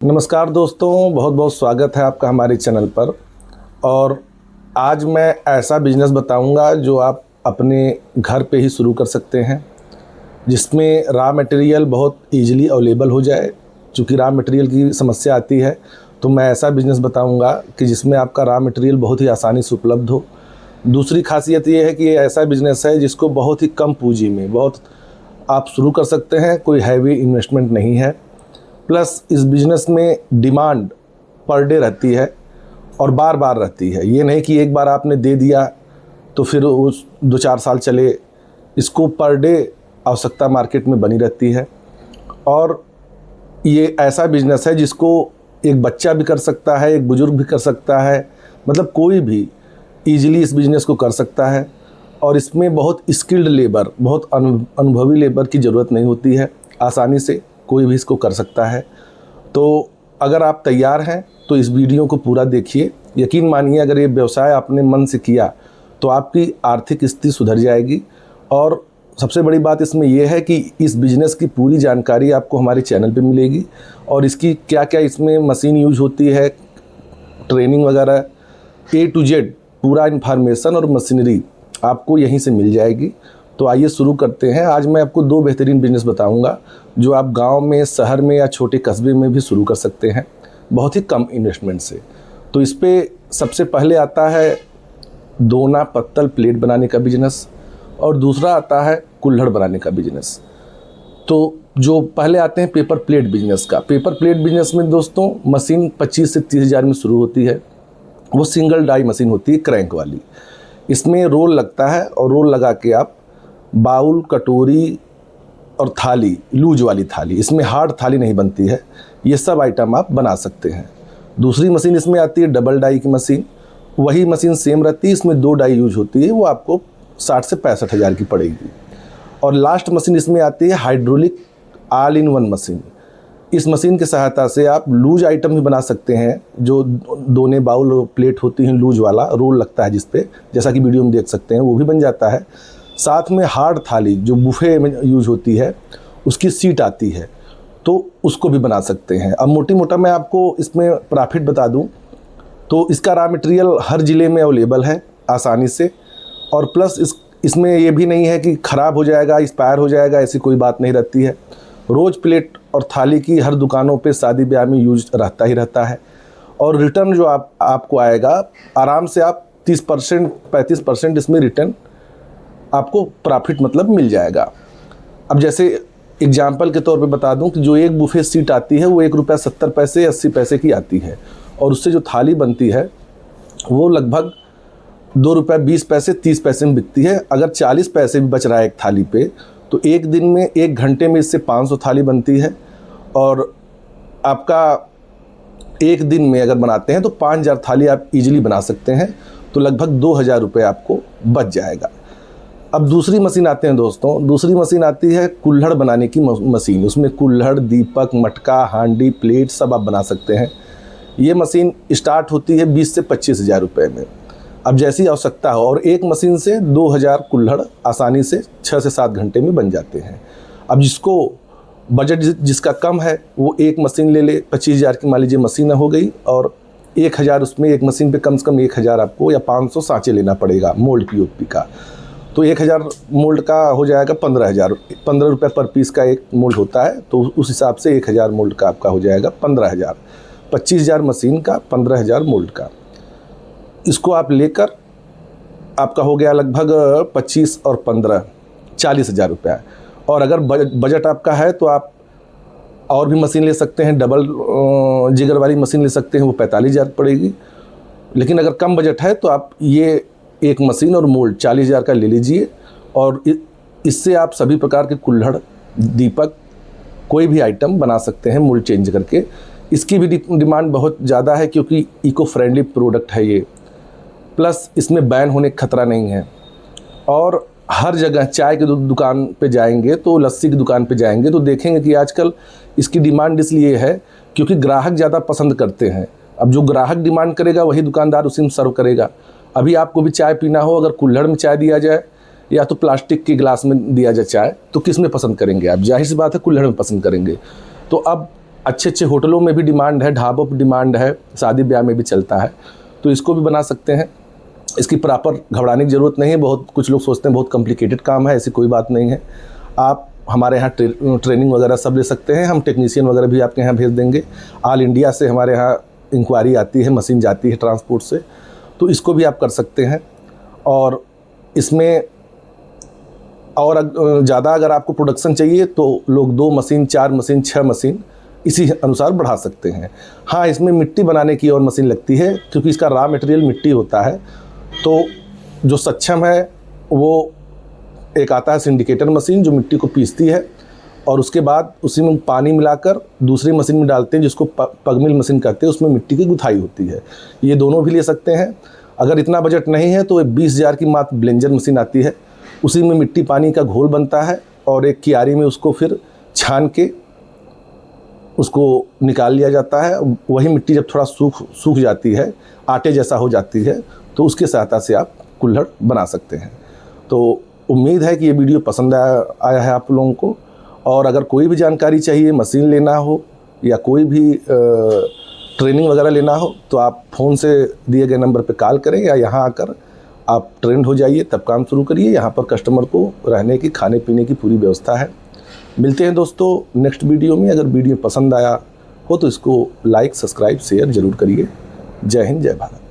नमस्कार दोस्तों, बहुत बहुत स्वागत है आपका हमारे चैनल पर। और आज मैं ऐसा बिजनेस बताऊंगा जो आप अपने घर पे ही शुरू कर सकते हैं, जिसमें रॉ मटेरियल बहुत इजीली अवेलेबल हो जाए। क्योंकि रॉ मटेरियल की समस्या आती है, तो मैं ऐसा बिजनेस बताऊंगा कि जिसमें आपका रॉ मटेरियल बहुत ही आसानी से उपलब्ध हो। दूसरी खासियत ये है कि ये ऐसा बिजनेस है जिसको बहुत ही कम पूंजी में बहुत आप शुरू कर सकते हैं, कोई हैवी इन्वेस्टमेंट नहीं है। प्लस इस बिज़नेस में डिमांड पर डे रहती है और बार बार रहती है। ये नहीं कि एक बार आपने दे दिया तो फिर उस 2-4 साल चले। इसको पर डे आवश्यकता मार्केट में बनी रहती है। और ये ऐसा बिज़नेस है जिसको एक बच्चा भी कर सकता है, एक बुज़ुर्ग भी कर सकता है, मतलब कोई भी ईजिली इस बिज़नेस को कर सकता है। और इसमें बहुत स्किल्ड लेबर, बहुत अनुभवी लेबर की ज़रूरत नहीं होती है, आसानी से कोई भी इसको कर सकता है। तो अगर आप तैयार हैं तो इस वीडियो को पूरा देखिए। यकीन मानिए, अगर ये व्यवसाय आपने मन से किया तो आपकी आर्थिक स्थिति सुधर जाएगी। और सबसे बड़ी बात इसमें यह है कि इस बिज़नेस की पूरी जानकारी आपको हमारे चैनल पे मिलेगी। और इसकी क्या क्या इसमें मशीन यूज होती है, ट्रेनिंग वगैरह, A to Z पूरा इन्फॉर्मेशन और मशीनरी आपको यहीं से मिल जाएगी। तो आइए शुरू करते हैं। आज मैं आपको 2 बेहतरीन बिज़नेस बताऊंगा जो आप गांव में, शहर में या छोटे कस्बे में भी शुरू कर सकते हैं बहुत ही कम इन्वेस्टमेंट से। तो इस पे सबसे पहले आता है दोना पत्तल प्लेट बनाने का बिजनेस, और दूसरा आता है कुल्हड़ बनाने का बिजनेस। तो जो पहले आते हैं पेपर प्लेट बिजनेस का। पेपर प्लेट बिजनेस में दोस्तों मशीन 25 से 30 हज़ार में शुरू होती है। वो सिंगल डाई मशीन होती है, क्रैंक वाली। इसमें रोल लगता है और रोल लगा के आप बाउल, कटोरी और थाली, लूज वाली थाली, इसमें हार्ड थाली नहीं बनती है, ये सब आइटम आप बना सकते हैं। दूसरी मशीन इसमें आती है डबल डाई की मशीन। वही मशीन सेम रहती है, इसमें 2 डाई यूज होती है, वो आपको 60 से 65 हज़ार की पड़ेगी। और लास्ट मशीन इसमें आती है hydraulic all in one machine. इस मशीन की सहायता से आप लूज आइटम भी बना सकते हैं, जो दोने बाउल प्लेट होती हैं, लूज वाला रोल लगता है जिस पे, जैसा कि वीडियो में देख सकते हैं, वो भी बन जाता है। साथ में हार्ड थाली जो बुफे में यूज होती है, उसकी सीट आती है, तो उसको भी बना सकते हैं। अब मोटी मोटा मैं आपको इसमें प्रॉफिट बता दूं तो इसका रॉ मटेरियल हर ज़िले में अवेलेबल है आसानी से। और प्लस इसमें ये भी नहीं है कि ख़राब हो जाएगा, एक्सपायर हो जाएगा, ऐसी कोई बात नहीं रहती है। रोज़ प्लेट और थाली की हर दुकानों पे शादी ब्याह में यूज रहता ही रहता है। और रिटर्न जो आपको आएगा, आराम से आप 30% 35% इसमें रिटर्न आपको प्रॉफिट मतलब मिल जाएगा। अब जैसे एग्जाम्पल के तौर पे बता दूं कि जो एक बुफे सीट आती है वो ₹1.70 80 पैसे की आती है, और उससे जो थाली बनती है वो लगभग ₹2.20 30 पैसे में बिकती है। अगर 40 पैसे भी बच रहा है एक थाली पे, तो एक दिन में, 1 घंटे में इससे 500 थाली बनती है। और आपका एक दिन में अगर बनाते हैं तो 5000 थाली आप इजीली बना सकते हैं, तो लगभग 2000 रुपये आपको बच जाएगा। अब दूसरी मशीन आते हैं दोस्तों। दूसरी मशीन आती है कुल्हड़ बनाने की मशीन। उसमें कुल्हड़, दीपक, मटका, हांडी, प्लेट सब आप बना सकते हैं। ये मशीन स्टार्ट होती है 20 से 25 हज़ार रुपये में, अब जैसी आवश्यकता हो। और एक मशीन से 2000 कुल्हड़ आसानी से 6 से 7 घंटे में बन जाते हैं। अब जिसको बजट जिसका कम है वो एक मशीन ले ले। 25 हज़ार की मान लीजिए मशीन हो गई, और 1000 उसमें एक मशीन पे कम से कम 1000 आपको या 500 सांचे लेना पड़ेगा मोल्ड POP का। तो 1000 मोल्ड का हो जाएगा 15,000। 15 रुपये पर पीस का एक मोल्ड होता है, तो उस हिसाब से 1000 मोल्ड का आपका हो जाएगा 15,000। 25,000 मशीन का, 15,000 मोल्ड का। इसको आप लेकर आपका हो गया लगभग 25 और 15 40 हज़ार रुपया। और अगर बजट आपका है तो आप और भी मशीन ले सकते हैं, डबल जिगर वाली मशीन ले सकते हैं, वो 45,000 पड़ेगी। लेकिन अगर कम बजट है तो आप ये एक मशीन और मोल्ड 40,000 का ले लीजिए, और इससे आप सभी प्रकार के कुल्हड़, दीपक, कोई भी आइटम बना सकते हैं मोल्ड चेंज करके। इसकी भी डिमांड बहुत ज़्यादा है क्योंकि इको फ्रेंडली प्रोडक्ट है ये। प्लस इसमें बैन होने का खतरा नहीं है। और हर जगह चाय की दुकान पे जाएंगे तो, लस्सी की दुकान पे जाएंगे तो देखेंगे कि आजकल इसकी डिमांड इसलिए है क्योंकि ग्राहक ज़्यादा पसंद करते हैं। अब जो ग्राहक डिमांड करेगा वही दुकानदार उसी में सर्व करेगा। अभी आपको भी चाय पीना हो, अगर कुल्हड़ में चाय दिया जाए या तो प्लास्टिक के गिलास में दिया जाए चाय, तो किस में पसंद करेंगे आप? जाहिर सी बात है कुल्हड़ में पसंद करेंगे। तो अब अच्छे अच्छे होटलों में भी डिमांड है, ढाबों पर डिमांड है, शादी ब्याह में भी चलता है, तो इसको भी बना सकते हैं। इसकी प्रॉपर घबराने की ज़रूरत नहीं है। बहुत कुछ लोग सोचते हैं बहुत कॉम्प्लिकेटेड काम है, ऐसी कोई बात नहीं है। आप हमारे यहाँ ट्रेनिंग वगैरह सब ले सकते हैं। हम टेक्नीशियन वगैरह भी आपके यहाँ भेज देंगे। ऑल इंडिया से हमारे यहाँ इंक्वायरी आती है, मशीन जाती है ट्रांसपोर्ट से, तो इसको भी आप कर सकते हैं। और इसमें और ज़्यादा अगर आपको प्रोडक्शन चाहिए तो लोग 2 मशीन, 4 मशीन, 6 मशीन इसी अनुसार बढ़ा सकते हैं। हाँ, इसमें मिट्टी बनाने की और मशीन लगती है, क्योंकि इसका रॉ मटेरियल मिट्टी होता है। तो जो सक्षम है वो एक आता है सिंडिकेटर मशीन, जो मिट्टी को पीसती है और उसके बाद उसी में पानी मिलाकर दूसरी मशीन में डालते हैं, जिसको पग मिल मशीन कहते हैं। उसमें मिट्टी की गुथाई होती है। ये दोनों भी ले सकते हैं। अगर इतना बजट नहीं है तो 20,000 की मात्र ब्लेंजर मशीन आती है। उसी में मिट्टी पानी का घोल बनता है और एक क्यारी में उसको फिर छान के उसको निकाल लिया जाता है। वही मिट्टी जब थोड़ा सूख जाती है, आटे जैसा हो जाती है, तो उसके सहायता से आप कुल्हड़ बना सकते हैं। तो उम्मीद है कि ये वीडियो पसंद आया है आप लोगों को। और अगर कोई भी जानकारी चाहिए, मशीन लेना हो या कोई भी ट्रेनिंग वगैरह लेना हो, तो आप फ़ोन से दिए गए नंबर पे कॉल करें या यहाँ आकर आप ट्रेंड हो जाइए, तब काम शुरू करिए। यहाँ पर कस्टमर को रहने की, खाने पीने की पूरी व्यवस्था है। मिलते हैं दोस्तों नेक्स्ट वीडियो में। अगर वीडियो पसंद आया हो तो इसको लाइक, सब्सक्राइब, शेयर ज़रूर करिए। जय हिंद, जय भारत।